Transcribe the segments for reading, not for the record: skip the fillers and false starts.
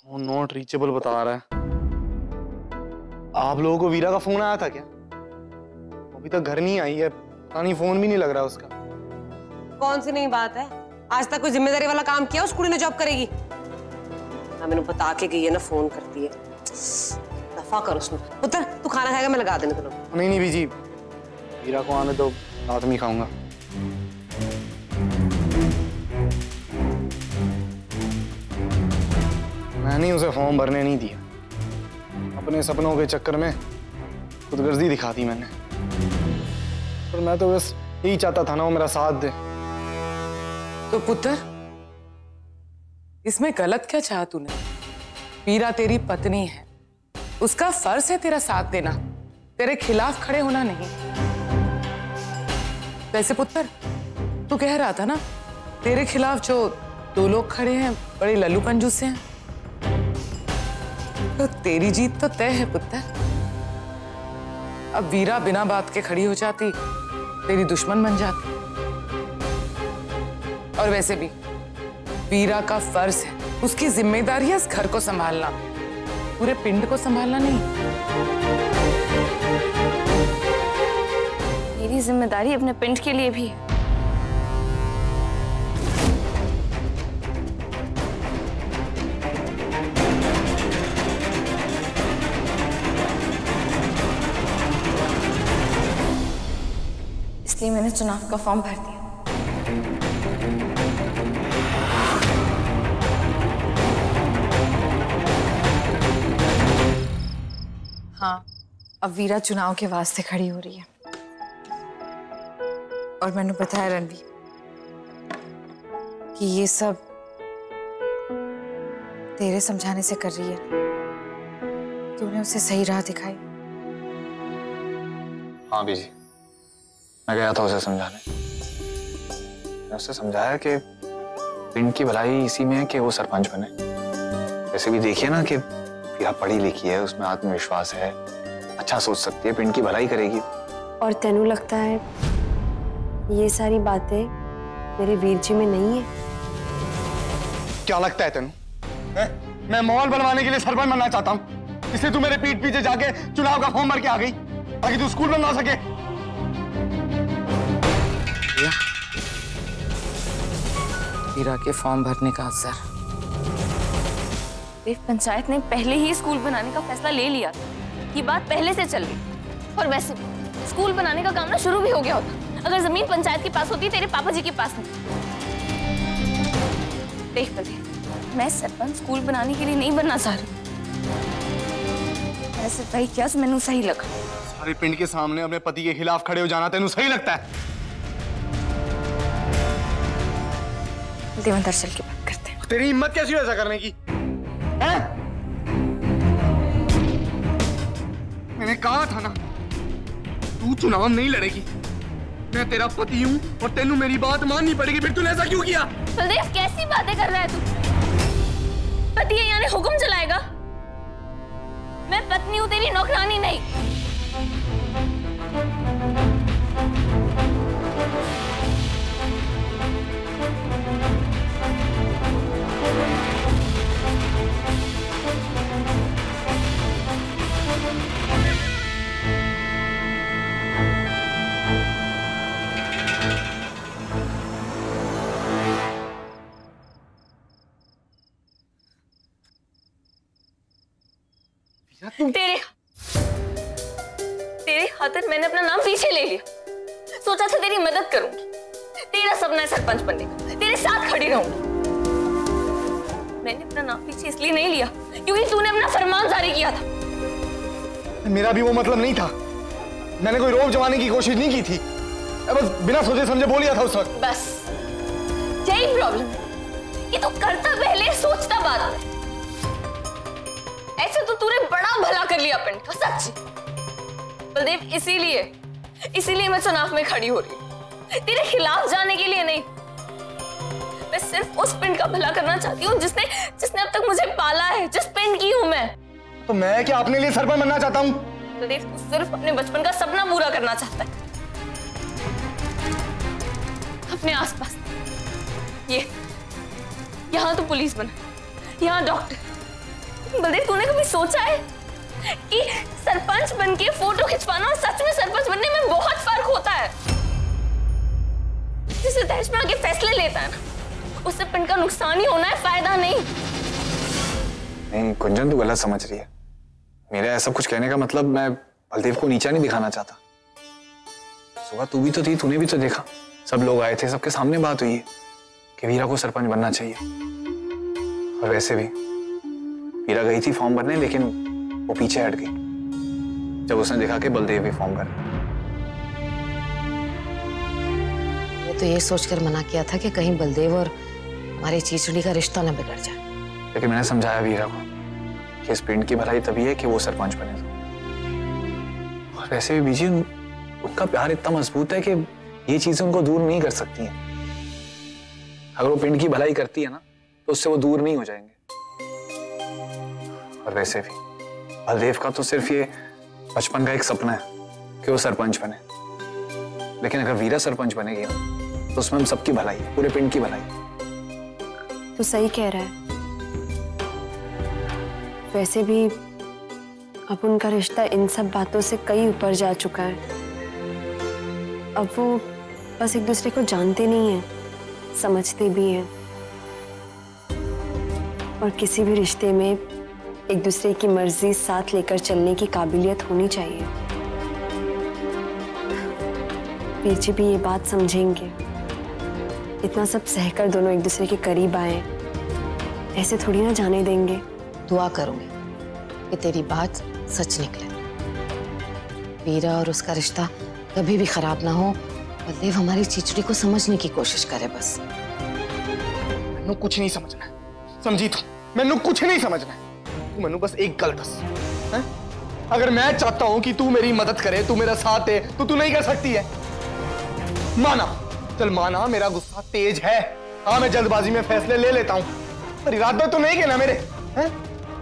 Phone not reachable बता रहा है। आप लोगों को वीरा का फोन आया था क्या? अभी तक घर नहीं आई है, पता नहीं फोन भी नहीं लग रहा उसका। कौन सी नई बात है? आज तक कोई जिम्मेदारी वाला काम किया उस कुड़ी ने? जॉब करेगी ना, मैंने बता के गई है ना, फोन करती है। दफा कर उसमें। पुत्र तू खाना खाएगा, मैं लगा देने तुम। नहीं नहीं बीजी, वीरा को आने दो, रात में खाऊंगा। मैंने उसे फॉर्म भरने नहीं दिया, अपने सपनों के चक्कर में खुदगर्जी दिखा दी मैंने। पर मैं तो बस यही चाहता था ना वो मेरा साथ दे। तो पुत्र इसमें गलत क्या चाहा तूने? वीरा तेरी पत्नी है, उसका फर्ज है तेरा साथ देना, तेरे खिलाफ खड़े होना नहीं। वैसे पुत्र तू कह रहा था ना तेरे खिलाफ जो 2 लोग खड़े हैं बड़े लल्लू कंजूस से हैं, तो तेरी जीत तो तय है पुत्र। अब वीरा बिना बात के खड़ी हो जाती, तेरी दुश्मन बन जाती। और वैसे भी वीरा का फर्ज है, उसकी जिम्मेदारी है इस घर को संभालना, पूरे पिंड को संभालना नहीं। मेरी जिम्मेदारी अपने पिंड के लिए भी है। इसलिए मैंने चुनाव का फॉर्म भर दिया। हाँ, अब वीरा चुनाव के वास्ते खड़ी हो रही है। और मैंने बताया रणवीर कि ये सब तेरे समझाने से कर रही है। तूने उसे सही राह दिखाई। हाँ बीजी, मैं गया था उसे समझाने। मैं उसे समझाया कि पिंड की भलाई इसी में है कि वो सरपंच बने। वैसे भी देखिए ना कि वीरा पढ़ी लिखी है, उसमें आत्मविश्वास है, अच्छा सोच सकती है, पिंड की भलाई करेगी। और तेनू लगता है ये सारी बातें मेरे वीर जी में नहीं है? क्या लगता है तेनू? मैं माहौल बनवाने के लिए सरपंच बनना चाहता हूँ, इसलिए तू मेरे पीठ पीछे जाके चुनाव का फॉर्म भर के आ गई ताकि तू स्कूल बनवा सके। वीरा के फॉर्म भरने का असर। पंचायत ने पहले ही स्कूल बनाने का फैसला ले लिया था, ये बात पहले से चल रही। और वैसे भी स्कूल बनाने का काम ना शुरू भी हो गया होता अगर जमीन पंचायत के पास होती, तेरे पापा जी के पास नहीं। देख बलदेव, मैं सरपंच स्कूल बनाने के लिए नहीं बनना चाह रही। ऐसे तय किया तो मैंने सही लगा। सारे पिंड के सामने अपने पति के खिलाफ खड़े हो जाना तेनू सही लगता है? देवंतर चल के बात करते हैं। तेरी हिम्मत कैसी हो ऐसा करने की? है? मैंने कहा था ना तू चुनाव नहीं लड़ेगी। मैं तेरा पति हूं और तेनू मेरी बात माननी पड़ेगी। फिर तूने ऐसा क्यों किया? बलदेव कैसी बातें कर रहा है तू? पति है यानी हुक्म चलाएगा? मैं पत्नी हूं, तेरी नौकरानी नहीं। तेरे खातिर मैंने अपना नाम पीछे ले लिया। सोचा था तेरी मदद करूंगी, तेरा सपना है सरपंच बनने का, तेरे साथ खड़ी रहूंगी। मैंने अपना नाम पीछे इसलिए नहीं लिया क्योंकि तूने अपना फरमान जारी किया था। मेरा भी वो मतलब नहीं था। मैंने कोई रोक जमाने की कोशिश नहीं की थी, बस बिना सोचे समझे बोल दिया था उस वक्त। बस यही प्रॉब्लम है कि तू करता पहले, सोचता बाद में। ऐसे तो तूने बड़ा भला कर लिया पिंड का, सच्ची। बलदेव इसीलिए मैं चुनाव में खड़ी हो रही हूँ, तेरे खिलाफ जाने के लिए नहीं। मैं सिर्फ उस पिंड का भला करना चाहती हूँ जिसने अब तक मुझे पाला है, जिस पिंड की हूँ मैं। तो मैं क्या अपने लिए सरपंच बनना चाहता हूँ? बलदेव तू सिर्फ अपने बचपन का सपना पूरा करना चाहता है। अपने आसपास यहाँ तो पुलिस बना, यहाँ डॉक्टर, बलदेव, तूने कभी सोचा है कि सरपंच बनके फोटो खिंचवाना और सच में सरपंच बनने में बहुत फर्क होता है? जिसे दहेज में आगे फैसले लेता है ना, उससे पिंड का नुकसान ही होना है, फायदा नहीं। नहीं कुंजन, तू गलत समझ रही है। मेरा ऐसा कुछ कहने का मतलब मैं बलदेव को नीचा नहीं दिखाना चाहता। सुबह तू भी तो थी, तूने भी तो देखा, सब लोग आए थे, सबके सामने बात हुई है कि वीरा को सरपंच बनना चाहिए। और वैसे भी वीरा गई थी फॉर्म भरने, लेकिन वो पीछे हट गई जब उसने देखा कि बलदेव भी फॉर्म भर। मैं तो ये सोचकर मना किया था कि कहीं बलदेव और हमारी चीचड़ी का रिश्ता न बिगड़ जाए, लेकिन मैंने समझाया वीरा को कि इस पिंड की भलाई तभी है कि वो सरपंच बने। और वैसे भी बीजी, उनका प्यार इतना मजबूत है कि ये चीजें उनको दूर नहीं कर सकती हैं। अगर वो पिंड की भलाई करती है ना, तो उससे वो दूर नहीं हो जाएंगे। और वैसे भी बलदेव का तो सिर्फ ये बचपन का एक सपना है कि वो सरपंच बने, लेकिन अगर वीरा सरपंच बनेगी ना, तो उसमें हम सबकी भलाई है, पूरे पिंड की भलाई। तो सही कह रहा है। वैसे भी अब उनका रिश्ता इन सब बातों से कई ऊपर जा चुका है। अब वो बस एक दूसरे को जानते नहीं हैं, समझते भी हैं। और किसी भी रिश्ते में एक दूसरे की मर्जी साथ लेकर चलने की काबिलियत होनी चाहिए। वीर जी भी ये बात समझेंगे। इतना सब सहकर दोनों एक दूसरे के करीब आए, ऐसे थोड़ी ना जाने देंगे। दुआ करूंगी कि तेरी बात सच निकले, वीरा और उसका रिश्ता कभी भी खराब ना हो। बलदेव हमारी चीचड़ी को समझने की कोशिश करे बस। मैनू कुछ नहीं समझना है, समझी तू? मैनू कुछ नहीं समझना है। तू मैनू बस एक गल दस, है? अगर मैं चाहता हूं कि तू मेरी मदद करे, तू मेरा साथ दे, तो तू नहीं कर सकती है। माना, चल माना मेरा गुस्सा तेज है, हाँ मैं जल्दबाजी में फैसले ले लेता हूं, पर इरादे तो नहीं कहना मेरे, हैं?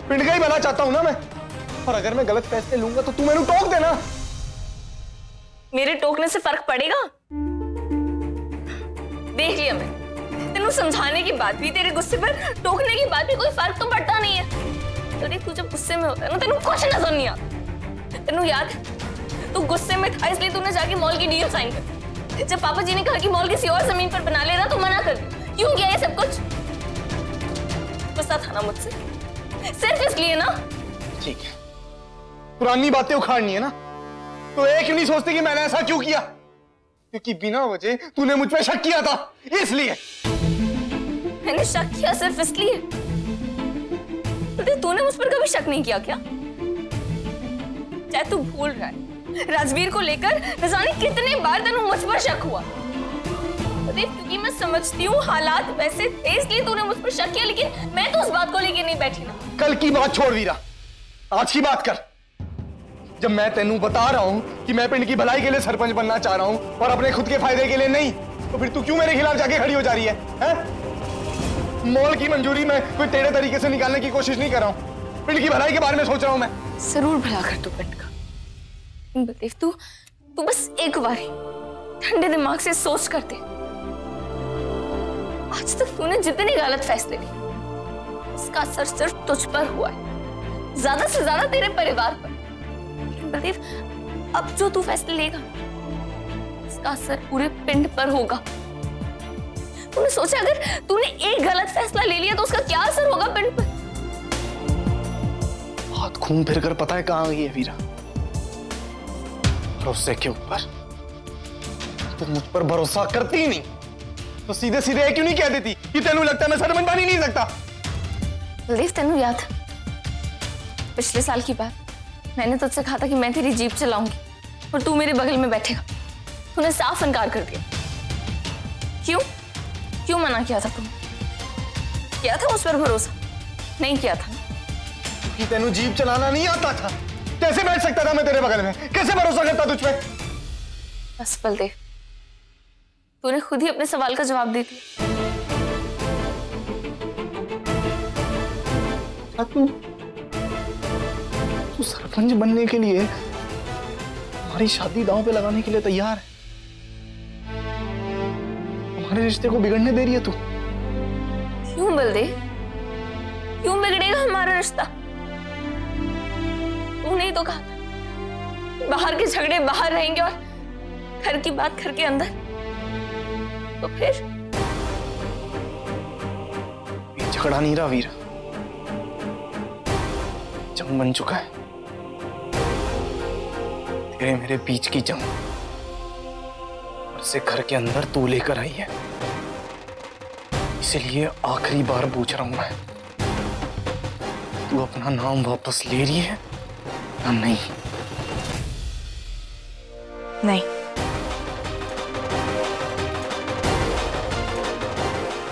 पिंड का ही भला चाहता हूं ना मैं। और अगर मैं गलत फैसले लूंगा तो तू मैनू टोक देना। मेरे टोकने से फर्क पड़ेगा? देख लिया मैं, तेनू समझाने की बात भी, तेरे गुस्से पर टोकने की बात भी कोई फर्क तो पड़ता नहीं है। तो देख, तू जब गुस्से में होता है ना, तेनू कुछ नजर नहीं आता। तेनू याद है तू गुस्से में था, इसलिए तूने जाके मॉल की डील साइन कर। जब पापा जी ने कहा कि मॉल किसी और जमीन पर बना लेना, तो मना कर दिया। क्यों किया ये सब कुछ? गुस्सा था ना मुझसे, सिर्फ इसलिए ना। ठीक है, पुरानी बातें उखाड़नी है ना, तो एक नहीं सोचते कि मैंने ऐसा क्यों किया, क्योंकि बिना वजह तूने मुझ पे शक किया था, इसलिए। मैंने शक किया सिर्फ इसलिए? तूने मुझ पर कभी शक नहीं किया क्या? चाहे तू भूल रहा है, राजवीर को लेकर न जाने कितने बार तेनू मुझ पर शक हुआ। क्योंकि मैं समझती हूँ हालात वैसे थे, इसलिए तूने मुझ पर शक किया, लेकिन मैं तो उस बात को लेकर नहीं बैठी ना। कल की बात छोड़ वीरा, आज की बात कर। जब मैं तेनू बता रहा हूं कि मैं पिंड की भलाई के लिए सरपंच बनना चाह रहा हूं और अपने खुद के फायदे के लिए नहीं, तो फिर तू क्यों मेरे खिलाफ जाके खड़ी हो जा रही है? मॉल की मंजूरी मैं कोई टेढ़े तरीके से निकालने की कोशिश नहीं कर रहा हूं, पिंड की भलाई के बारे में सोच रहा हूं मैं। जरूर भला कर तू पिंड का। बलदेव, तू बस एक बार ठंडे दिमाग से सोच कर दे। आज तक तूने जितने गलत फैसले लिए, इसका असर सिर्फ तुझ पर हुआ है, ज्यादा से ज्यादा तेरे परिवार पर। बलदेव, अब जो तू फैसले लेगा, इसका असर पूरे पिंड पर होगा। तूने सोचा अगर तूने एक गलत फैसला ले लिया तो उसका क्या असर होगा पिंड पर? हाथ घूम फिर कर पता है कहां गई है वीरा, भरोसे के ऊपर। तुम मुझ पर भरोसा करती ही नहीं, तो सीधे सीधे क्यों नहीं कह देती कि तेनू लगता है मैं सरपंच बन ही नहीं सकता? बलदेव, तेनू याद है पिछले साल की बात? मैंने तुझसे कहा था कि मैं तेरी जीप चलाऊंगी और तू मेरे बगल में बैठेगा। तूने साफ इनकार कर दिया। क्यों मना किया था तुमने? किया था उस पर भरोसा? नहीं किया था। कि तेनू जीप चलाना नहीं आता था, कैसे बैठ सकता था मैं तेरे बगल में? कैसे भरोसा करता तुझ पे? बस बलदेव, तूने खुद ही अपने सवाल का जवाब दे दिया। तू सरपंच बनने के लिए, हमारी शादी दांव पे लगाने के लिए तैयार है? हमारे रिश्ते को बिगड़ने दे रही है तू? क्यों बलदेव, क्यों बिगड़ेगा हमारा रिश्ता? तूने ही तो कहा था बाहर के झगड़े बाहर रहेंगे और घर की बात घर के अंदर। तो फिर ये झगड़ा नहीं रहा वीरा, जंग बन चुका है। तेरे मेरे बीच की जंग, और इसे घर के अंदर तू लेकर आई है। इसलिए आखिरी बार पूछ रहा हूं मैं, तू अपना नाम वापस ले रही है या नहीं? नहीं।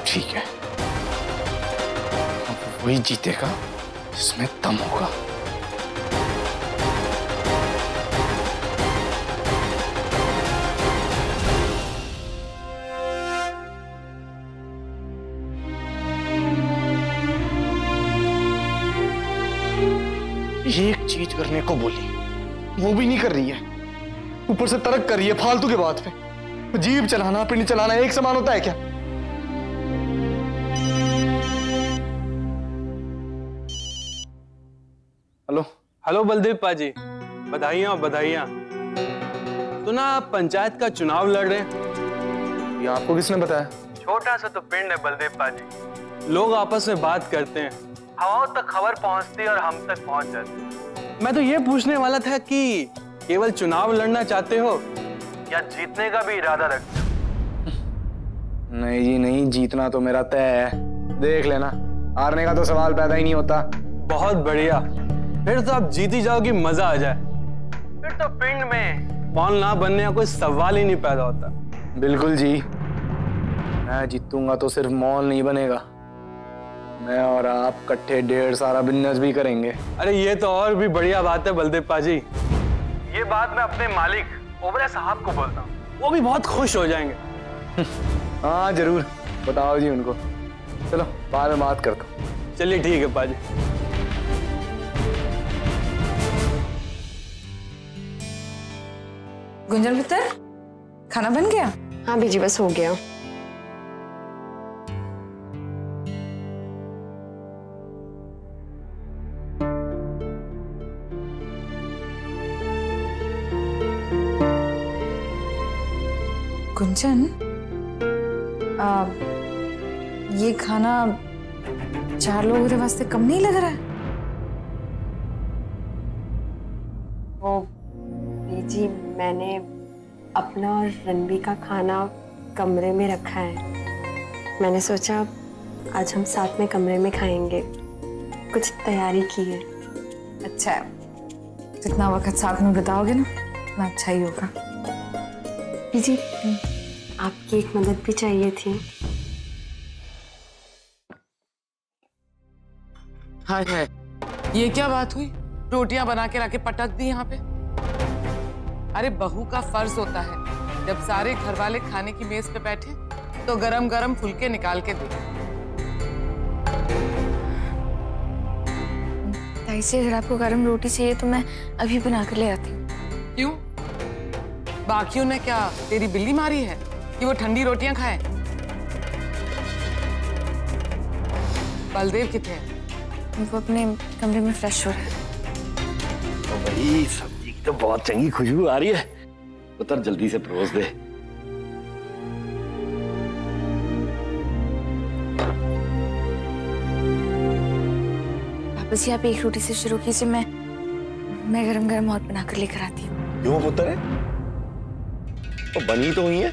ठीक है, अब वही जीतेगा जिसमें दम होगा। एक चीज करने को बोली, वो भी नहीं कर रही है। ऊपर से तर्क कर रही है फालतू के बात पे। जीभ चलाना पिंड चलाना एक समान होता है क्या? हेलो हेलो बलदेव पाजी, बधाइयाँ बधाइयाँ। तो ना आप पंचायत का चुनाव लड़ रहे हैं। ये आपको किसने बताया? छोटा सा तो पिंड है बलदेव पाजी, लोग आपस में बात करते हैं, हवाओं तक खबर पहुंचती है और हम तक पहुंच जाती है। मैं तो ये पूछने वाला था कि केवल चुनाव लड़ना चाहते हो या जीतने का भी इरादा रखते हो? नहीं जी नहीं, जीतना तो मेरा तय है। देख लेना, हारने का तो सवाल पैदा ही नहीं होता। बहुत बढ़िया, फिर तो आप जीत ही जाओगी, मजा आ जाए। फिर तो पिंड में मॉल ना बनने का कोई सवाल ही नहीं पैदा होता। बिल्कुल जी, मैं जीतूंगा तो सिर्फ मॉल नहीं बनेगा, मैं और आप इकट्ठे ढेर सारा बिजनेस भी करेंगे। अरे ये तो और भी बढ़िया बात है बलदेव पाजी। ये बात मैं अपने मालिक ओबरा साहब को बोलता हूँ, वो भी बहुत खुश हो जाएंगे। हाँ जरूर, बताओ जी उनको। चलो बाद में बात करता हूँ। चलिए ठीक है पाजी। गुंजन पुत्र, खाना बन गया? हाँ बीजी, बस हो गया। गुंजन, ये खाना 4 लोगों के वास्ते कम नहीं लग रहा है? वो बीजी, मैंने अपना और रणबीर का खाना कमरे में रखा है। मैंने सोचा आज हम साथ में कमरे में खाएंगे, कुछ तैयारी की है। अच्छा है, जितना वक्त साथ में बिताओगे ना उतना अच्छा ही होगा। बीजी, आपकी एक मदद भी चाहिए थी। हाँ है, ये क्या बात हुई? रोटियां बना के लाके पटक दी यहाँ पे? अरे बहू का फर्ज होता है जब सारे घर वाले खाने की मेज पे बैठे तो गरम गरम फुलके निकाल के दे। ताई से, अगर आपको गरम रोटी चाहिए तो मैं अभी बना कर ले आती हूँ। क्यों? बाकियों ने क्या तेरी बिल्ली मारी है कि वो ठंडी रोटियां खाए? बलदेव कितने हैं? वो अपने कमरे में फ्रेश हो रहा है। तो भाई सब्जी की तो बहुत चंगी खुशबू आ रही है, पुत्र जल्दी से परोस दे। पापा जी, आप एक रोटी से शुरू कीजिए, मैं गरम गरम और बना कर लेकर आती हूँ। क्यों पुत्र है? तो बनी तो हुई है?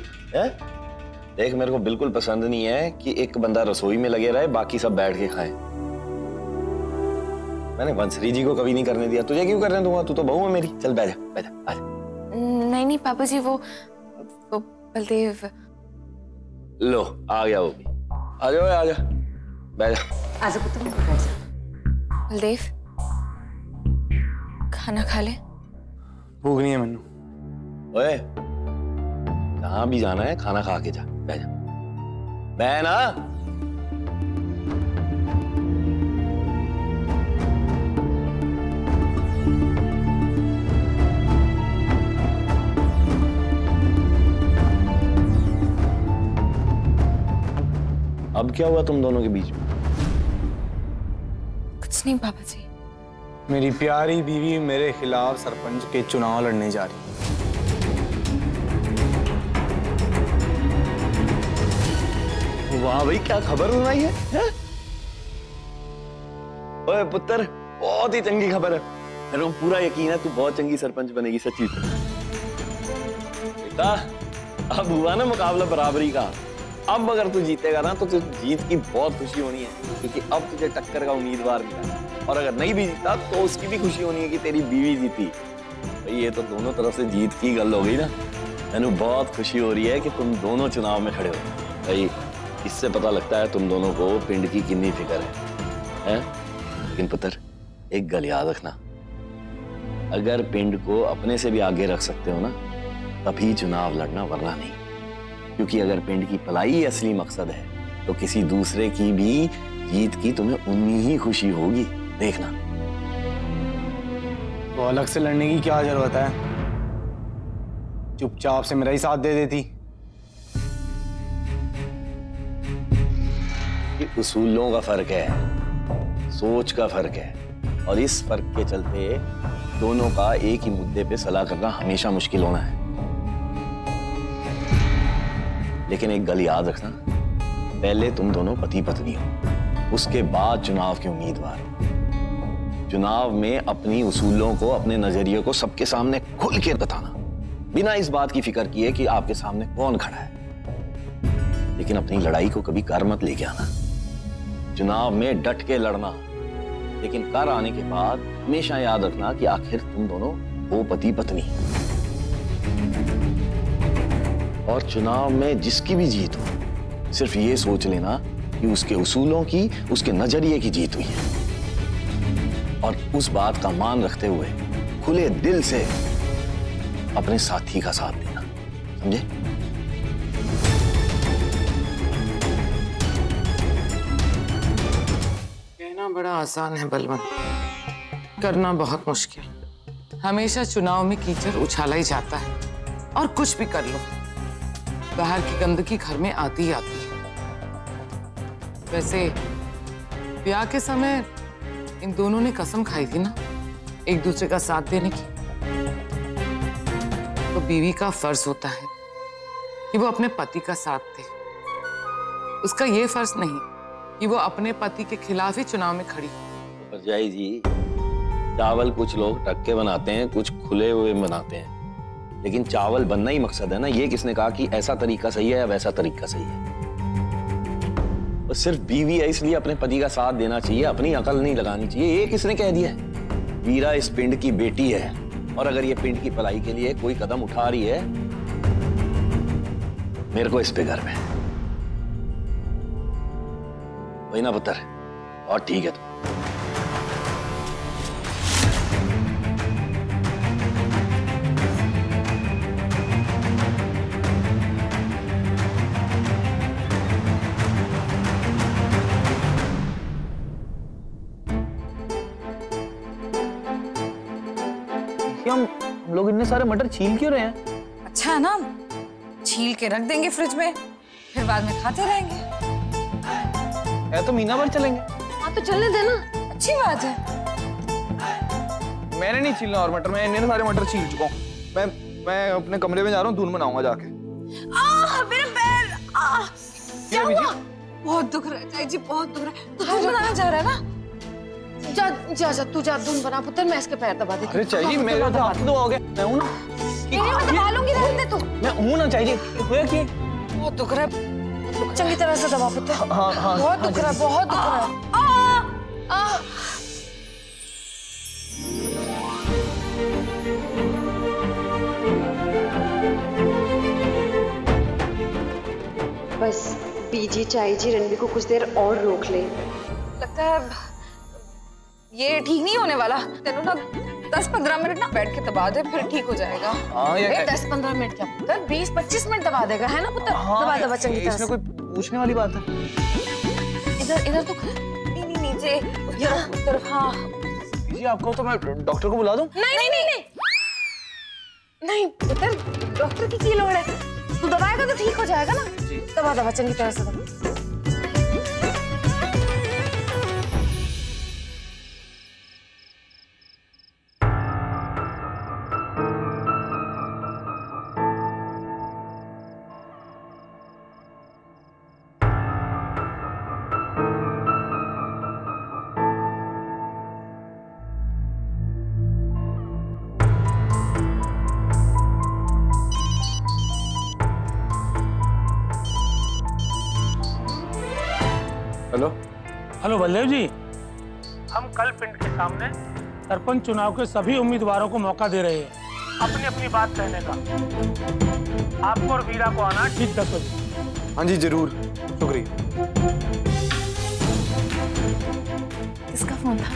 देख, मेरे को बिल्कुल पसंद नहीं है कि एक बंदा रसोई में लगे रहे, बाकी सब बैठ के खाएं। मैंने बंसरी जी को कभी नहीं करने दिया, तुझे क्यों करने दूंगा? तू तो बहू है मेरी। चल बैठ जा, बैठ जा, आजा। नहीं पापा जी, वो बलदेव। लो आ गया वो भी। आ जाओ, आ जा, बैठ जा। आजा पुत्र, बैठ जा। बलदेव, खाना खा ले। भूख नहीं है मन्नू। ओए, जहां भी जाना है खाना खा के जा, बैठ जा। मैं ना अब क्या हुआ तुम दोनों के बीच में? कुछ नहीं पापा जी, मेरी प्यारी बीवी मेरे खिलाफ सरपंच के चुनाव लड़ने जा रही है। वाह भाई, क्या खबर सुनाई है? ओए पुत्र, बहुत ही चंगी खबर है। मेरे को पूरा यकीन है तू बहुत चंगी सरपंच बनेगी, सच्ची। बेटा, अब हुआ ना मुकाबला बराबरी का। अब अगर तू जीतेगा ना तो तुझे जीत की बहुत खुशी होनी है, क्योंकि अब तुझे टक्कर का उम्मीदवार मिला। और अगर नहीं भी जीता तो उसकी भी खुशी होनी है कि तेरी बीवी जीती। भाई ये तो दोनों तरफ से जीत की गल हो गई ना। मैंने बहुत खुशी हो रही है कि तुम दोनों चुनाव में खड़े हो। भाई इससे पता लगता है तुम दोनों को पिंड की कितनी फिक्र है? लेकिन पुत्र, एक गल याद रखना, अगर पिंड को अपने से भी आगे रख सकते हो ना तभी चुनाव लड़ना, वरना नहीं। क्योंकि अगर पिंड की भलाई ही असली मकसद है तो किसी दूसरे की भी जीत की तुम्हें उतनी ही खुशी होगी, देखना। तो अलग से लड़ने की क्या जरूरत है? चुपचाप से मेरा ही साथ दे देती। ये उसूलों का फर्क है, सोच का फर्क है, और इस फर्क के चलते दोनों का एक ही मुद्दे पे सलाह करना हमेशा मुश्किल होना है। लेकिन एक गल याद रखना, पहले तुम दोनों पति पत्नी हो, उसके बाद चुनाव के उम्मीदवार हो। चुनाव में अपनी उसूलों को, अपने नजरिए को सबके सामने खुल के बताना, बिना इस बात की फिक्र किए कि आपके सामने कौन खड़ा है। लेकिन अपनी लड़ाई को कभी कर मत लेके आना। चुनाव में डट के लड़ना, लेकिन कर आने के बाद हमेशा याद रखना कि आखिर तुम दोनों वो पति पत्नी। और चुनाव में जिसकी भी जीत हो, सिर्फ ये सोच लेना कि उसके उसूलों की, उसके नजरिए की जीत हुई है। और उस बात का मान रखते हुए खुले दिल से अपने साथी का साथ देना, समझे? कहना बड़ा आसान है बलवंत, करना बहुत मुश्किल। हमेशा चुनाव में कीचड़ उछाला ही जाता है, और कुछ भी कर लो बाहर की गंदगी घर में आती ही आती है। वैसे ब्याह के समय इन दोनों ने कसम खाई थी ना एक दूसरे का साथ देने की। तो बीवी का फर्ज होता है कि वो अपने पति का साथ दे। उसका ये फर्ज नहीं कि वो अपने पति के खिलाफ ही चुनाव में खड़ी हो। परजाई जी, चावल कुछ लोग टक्के बनाते हैं, कुछ खुले हुए बनाते हैं, लेकिन चावल बनना ही मकसद है ना। ये किसने कहा कि ऐसा तरीका सही है या वैसा तरीका सही है? और सिर्फ बीवी है इसलिए अपने पति का साथ देना चाहिए, अपनी अकल नहीं लगानी चाहिए, ये किसने कह दिया है? वीरा इस पिंड की बेटी है, और अगर ये पिंड की भलाई के लिए कोई कदम उठा रही है, मेरे को इस पे गर्व है। वही ना पुत्र? और ठीक है। हम लोग इतने सारे मटर छील क्यों रहे हैं? अच्छा है ना, छील के रख देंगे फ्रिज में, फिर बाद में खाते रहेंगे। है तो महीना भर चलेंगे। हाँ तो चलने देना, अच्छी बात है। मैंने नहीं छीलना और मटर, मैं इतने सारे मटर छील चुका हूँ। मैं अपने कमरे में जा रहा हूँ, धुन बनाऊंगा जाके। मेरे पैर, क्या हुआ? बहुत दुख रहा है चाची जी, बहुत दुख रहा है। तो धुन बनाना चाह रहा है ना? जा जा जा, तू जा धुन बना पुत्र, मैं इसके पैर दबा देती हूँ। अरे चाची जी, मेरे तो हाथ तो हो गए। मैं हूँ ना, मैं दबा लूंगी, रहने दे तू। मैं हूँ ना चाची जी। हुआ क्या? बहुत दुख रहा है, चंगी तरह से दबा पुत्र। हाँ हाँ, बहुत दुख रहा है, बहुत दुख रहा है। बस बीजी चाई जी रणबीर को कुछ देर और रोक ले। लगता है ये ठीक नहीं होने वाला। तेनू ना 10-15 मिनट ना बैठ के दबा दे, फिर ठीक हो जाएगा। हाँ, 10-15 मिनट क्या पुत्र, 20-25 मिनट दबा देगा, है ना पुत्र? हाँ, दबा दबा चंगी तरह से। इसमें कोई पूछने वाली बात है? इधर इधर तो नहीं नहीं, नीचे उस तरफ। हाँ जी, आपको तो मैं डॉक्टर को बुला दूं? नहीं नहीं नहीं नहीं नहीं पुत्र, डॉक्टर की क्या लोड़ है? तू दबाएगा तो ठीक हो जाएगा ना। दबा दबा चंगी तरह से दबा। बलदेव जी, हम कल पिंड के सामने सरपंच चुनाव के सभी उम्मीदवारों को मौका दे रहे हैं अपनी अपनी बात कहने का। आपको और वीरा को आना ठीक 10 बजे। हाँ जी जरूर, शुक्रिया। किसका फोन था?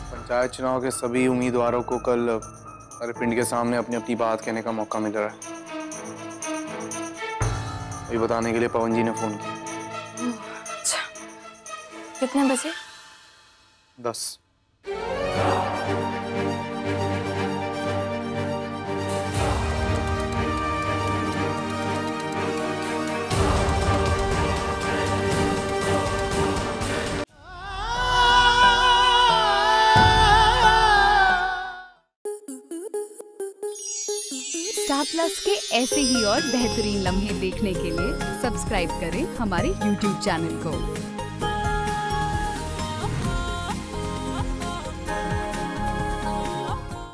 पंचायत चुनाव के सभी उम्मीदवारों को कल अरे पिंड के सामने अपनी अपनी बात कहने का मौका मिल रहा है। ये बताने के लिए पवन जी ने फोन किया। अच्छा, कितने बजे? 10। स्टार प्लस के ऐसे ही और बेहतरीन लम्हे देखने के लिए सब्सक्राइब करें हमारे YouTube चैनल को।